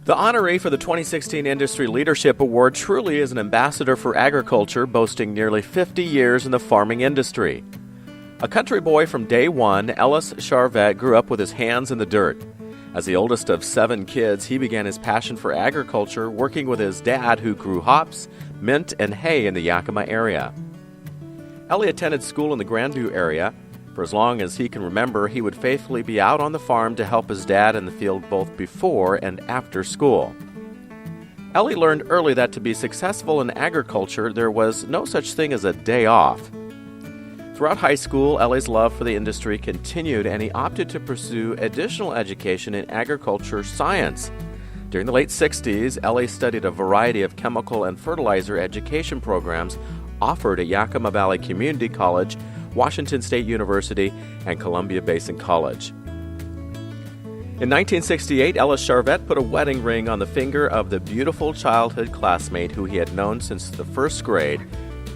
The honoree for the 2016 Industry Leadership Award truly is an ambassador for agriculture, boasting nearly 50 years in the farming industry. A country boy from day one, Ellis Charvet grew up with his hands in the dirt. As the oldest of 7 kids, he began his passion for agriculture working with his dad, who grew hops, mint, and hay in the Yakima area. Ellie attended school in the Grandview area. For as long as he can remember, he would faithfully be out on the farm to help his dad in the field both before and after school. Ellie learned early that to be successful in agriculture, there was no such thing as a day off. Throughout high school, Ellie's love for the industry continued, and he opted to pursue additional education in agriculture science. During the late 60s, Ellie studied a variety of chemical and fertilizer education programs offered at Yakima Valley Community College, Washington State University, and Columbia Basin College. In 1968, Ellis Charvet put a wedding ring on the finger of the beautiful childhood classmate who he had known since the first grade,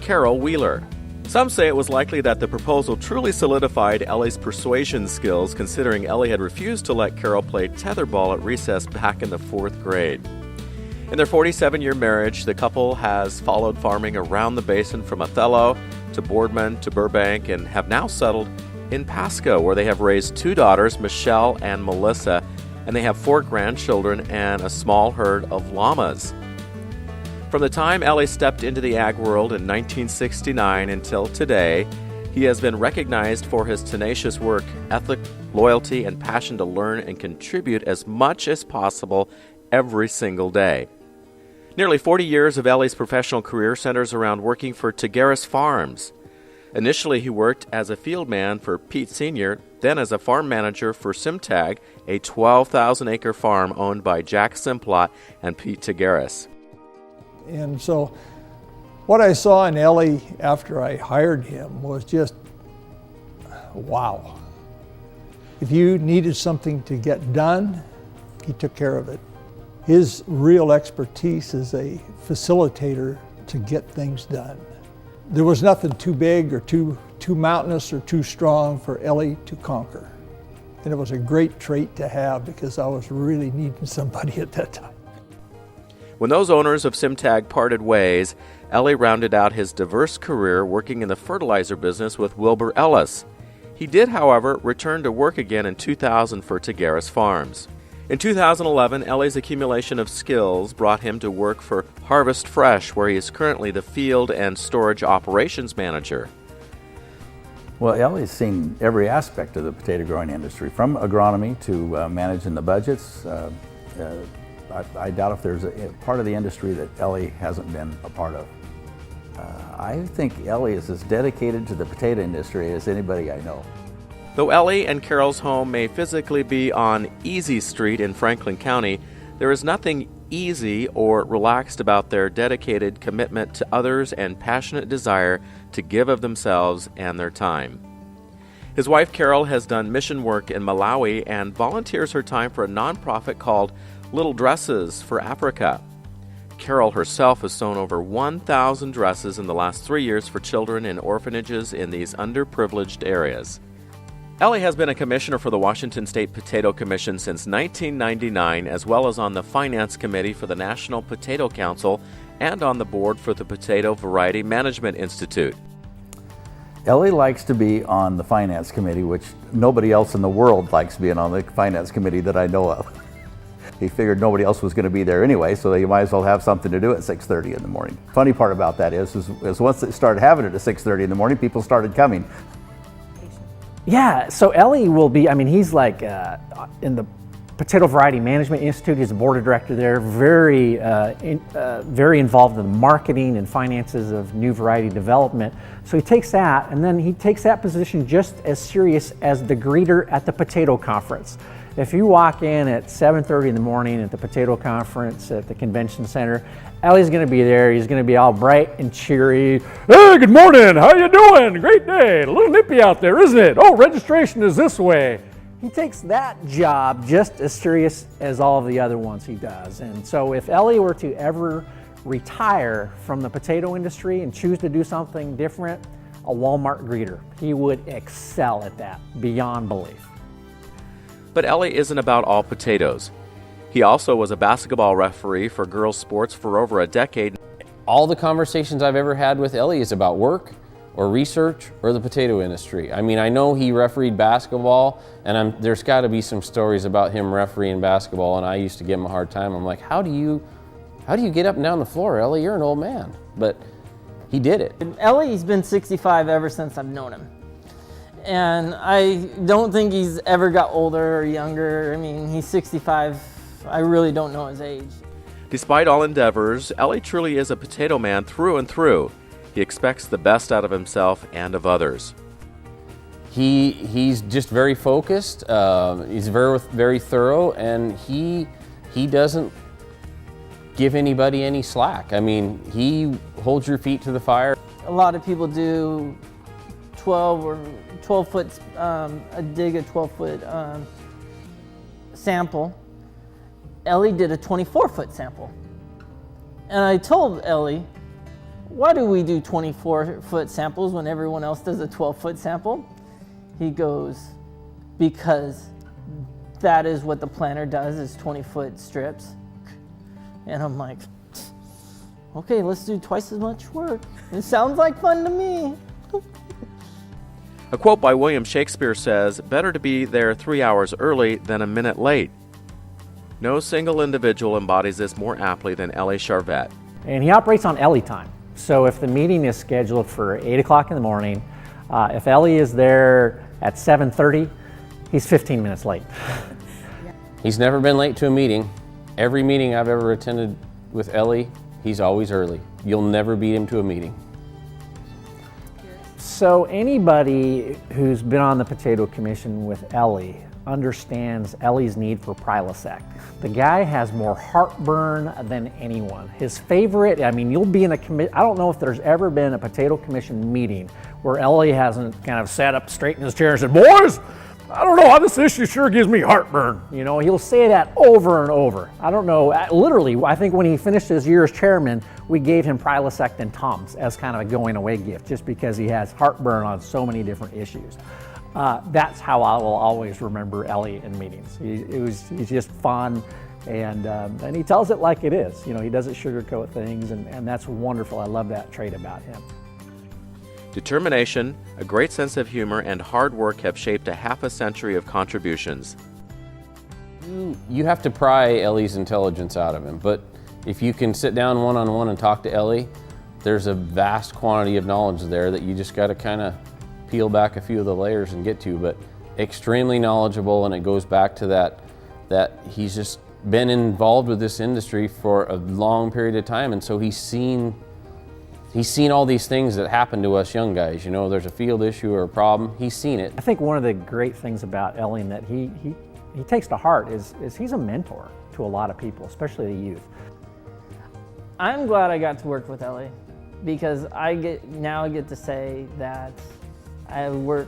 Carol Wheeler. Some say it was likely that the proposal truly solidified Ellie's persuasion skills, considering Ellie had refused to let Carol play tetherball at recess back in the 4th grade. In their 47-year marriage, the couple has followed farming around the basin from Othello to Boardman to Burbank, and have now settled in Pasco, where they have raised 2 daughters, Michelle and Melissa, and they have 4 grandchildren and a small herd of llamas. From the time Ellie stepped into the ag world in 1969 until today, he has been recognized for his tenacious work ethic, loyalty, and passion to learn and contribute as much as possible every single day. Nearly 40 years of Ellie's professional career centers around working for Tigueris Farms. Initially, he worked as a field man for Pete Sr., then as a farm manager for Simtag, a 12,000-acre farm owned by Jack Simplot and Pete Tigueris. And so what I saw in Ellie after I hired him was just, wow. If you needed something to get done, he took care of it. His real expertise is a facilitator to get things done. There was nothing too big or too mountainous or too strong for Ellie to conquer. And it was a great trait to have because I was really needing somebody at that time. When those owners of Simtag parted ways, Ellie rounded out his diverse career working in the fertilizer business with Wilbur Ellis. He did, however, return to work again in 2000 for Tigueris Farms. In 2011, Ellie's accumulation of skills brought him to work for Harvest Fresh, where he is currently the field and storage operations manager. Well, Ellie's seen every aspect of the potato growing industry, from agronomy to managing the budgets. I doubt if there's a part of the industry that Ellie hasn't been a part of. I think Ellie is as dedicated to the potato industry as anybody I know. Though Ellie and Carol's home may physically be on Easy Street in Franklin County, there is nothing easy or relaxed about their dedicated commitment to others and passionate desire to give of themselves and their time. His wife Carol has done mission work in Malawi and volunteers her time for a nonprofit called Little Dresses for Africa. Carol herself has sewn over 1,000 dresses in the last 3 years for children in orphanages in these underprivileged areas. Ellie has been a commissioner for the Washington State Potato Commission since 1999, as well as on the Finance Committee for the National Potato Council and on the board for the Potato Variety Management Institute. Ellie likes to be on the Finance Committee, which nobody else in the world likes being on the Finance Committee that I know of. He figured nobody else was going to be there anyway, so you might as well have something to do at 6:30 in the morning. Funny part about that is once they started having it at 6:30 in the morning, people started coming. Yeah, so Ellie will be, he's like in the Potato Variety Management Institute. He's a board of director there, very involved in the marketing and finances of new variety development. So he takes that, and then he takes that position just as serious as the greeter at the potato conference. If you walk in at 7:30 in the morning at the potato conference at the convention center, Ellie's going to be there. He's going to be all bright and cheery. Hey, good morning. How you doing? Great day. A little nippy out there, isn't it? Oh, registration is this way. He takes that job just as serious as all of the other ones he does. And so if Ellie were to ever retire from the potato industry and choose to do something different, a Walmart greeter, he would excel at that beyond belief. But Ellie isn't about all potatoes. He also was a basketball referee for girls' sports for over a decade. All the conversations I've ever had with Ellie is about work or research or the potato industry. I mean, I know he refereed basketball, and there's got to be some stories about him refereeing basketball, and I used to give him a hard time. I'm like, how do you get up and down the floor, Ellie? You're an old man. But he did it. Ellie's been 65 ever since I've known him. And I don't think he's ever got older or younger. I mean, he's 65. I really don't know his age. Despite all endeavors, Ellie truly is a potato man through and through. He expects the best out of himself and of others. He's just very focused. He's very thorough, and he doesn't give anybody any slack. I mean, he holds your feet to the fire. A lot of people do 12 foot, dig a 12-foot sample. Ellie did a 24-foot sample. And I told Ellie, why do we do 24-foot samples when everyone else does a 12-foot sample? He goes, because that is what the planter does, is 20-foot strips. And I'm like, okay, let's do twice as much work. It sounds like fun to me. A quote by William Shakespeare says, "Better to be there 3 hours early than a minute late." No single individual embodies this more aptly than Ellie Charvet. And he operates on Ellie time. So if the meeting is scheduled for 8 o'clock in the morning, if Ellie is there at 7:30, he's 15 minutes late. He's never been late to a meeting. Every meeting I've ever attended with Ellie, he's always early. You'll never beat him to a meeting. So anybody who's been on the Potato Commission with Ellie understands Ellie's need for Prilosec. The guy has more heartburn than anyone. His favorite, I mean, you'll be in a committee, I don't know if there's ever been a Potato Commission meeting where Ellie hasn't kind of sat up straight in his chair and said, "Boys, I don't know how this issue sure gives me heartburn." You know, he'll say that over and over. I don't know, literally, I think when he finished his year as chairman, we gave him Prilosec and Tums as kind of a going away gift, just because he has heartburn on so many different issues. That's how I will always remember Ellie in meetings. He's just fun, and he tells it like it is. You know, he doesn't sugarcoat things, and that's wonderful. I love that trait about him. Determination, a great sense of humor, and hard work have shaped a half a century of contributions. You have to pry Ellie's intelligence out of him, but if you can sit down one-on-one and talk to Ellie, there's a vast quantity of knowledge there that you just got to kind of peel back a few of the layers and get to, but extremely knowledgeable, and it goes back to that he's just been involved with this industry for a long period of time, and so he's seen all these things that happen to us young guys. You know, there's a field issue or a problem, he's seen it. I think one of the great things about Ellie and that he takes to heart is he's a mentor to a lot of people, especially the youth. I'm glad I got to work with Ellie, because I get to say that I work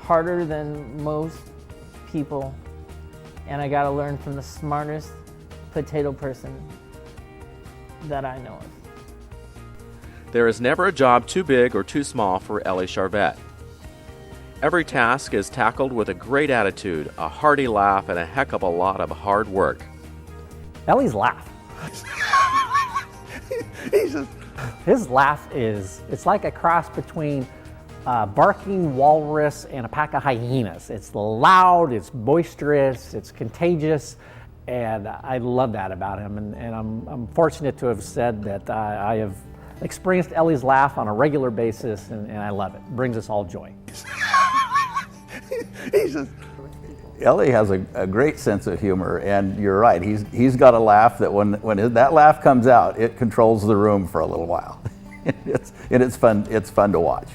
harder than most people, and I got to learn from the smartest potato person that I know of. There is never a job too big or too small for Ellie Charvet. Every task is tackled with a great attitude, a hearty laugh, and a heck of a lot of hard work. Ellie's laugh. His laugh it's like a cross between a barking walrus and a pack of hyenas. It's loud, it's boisterous, it's contagious, and I love that about him. And I'm fortunate to have said that I have experienced Ellie's laugh on a regular basis, and I love it. It brings us all joy. Ellie has a great sense of humor, and you're right. He's got a laugh that when that laugh comes out, it controls the room for a little while. It's fun. It's fun to watch.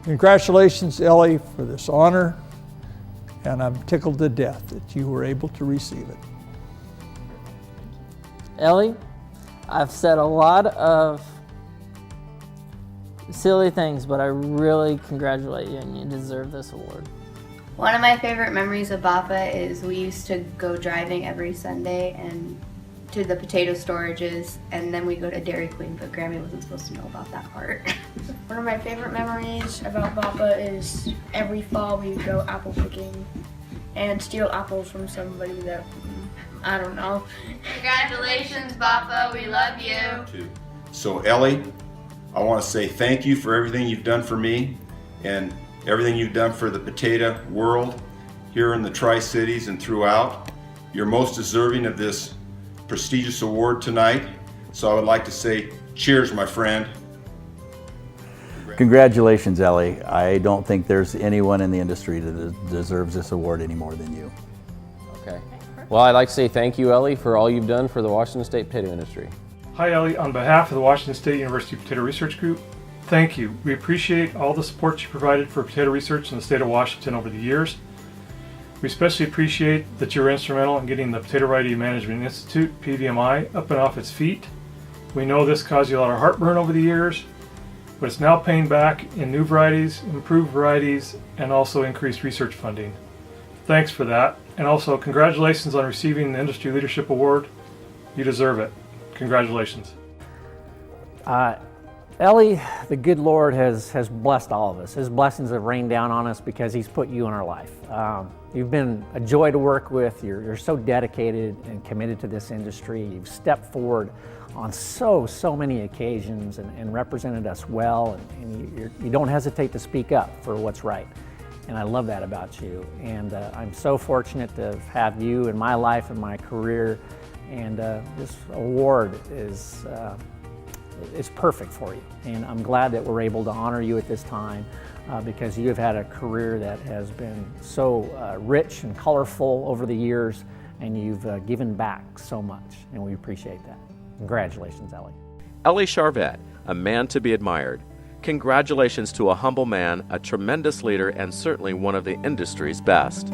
Congratulations, Ellie, for this honor, and I'm tickled to death that you were able to receive it. Ellie, I've said a lot of silly things, but I really congratulate you, and you deserve this award. One of my favorite memories of Bapa is we used to go driving every Sunday and to the potato storages, and then we go to Dairy Queen, but Grammy wasn't supposed to know about that part. One of my favorite memories about Bapa is every fall we would go apple picking, and steal apples from somebody that, I don't know. Congratulations, Bappa. We love you. So Ellie, I want to say thank you for everything you've done for me and everything you've done for the potato world here in the Tri-Cities and throughout. You're most deserving of this prestigious award tonight. So I would like to say cheers, my friend. Congratulations, Ellie. I don't think there's anyone in the industry that deserves this award any more than you. Okay. Well, I'd like to say thank you, Ellie, for all you've done for the Washington State potato industry. Hi, Ellie. On behalf of the Washington State University Potato Research Group, thank you. We appreciate all the support you provided for potato research in the state of Washington over the years. We especially appreciate that you were instrumental in getting the Potato Variety Management Institute, PVMI, up and off its feet. We know this caused you a lot of heartburn over the years, but it's now paying back in new varieties, improved varieties, and also increased research funding. Thanks for that, and also congratulations on receiving the Industry Leadership Award. You deserve it. Congratulations. Ellie, the good Lord has blessed all of us. His blessings have rained down on us because He's put you in our life. You've been a joy to work with. You're so dedicated and committed to this industry. You've stepped forward on so many occasions and represented us well, and you don't hesitate to speak up for what's right. And I love that about you. And I'm so fortunate to have you in my life and my career. And this award is perfect for you. And I'm glad that we're able to honor you at this time because you have had a career that has been so rich and colorful over the years, and you've given back so much, and we appreciate that. Congratulations, Ellie. Ellie Charvet, a man to be admired. Congratulations to a humble man, a tremendous leader, and certainly one of the industry's best.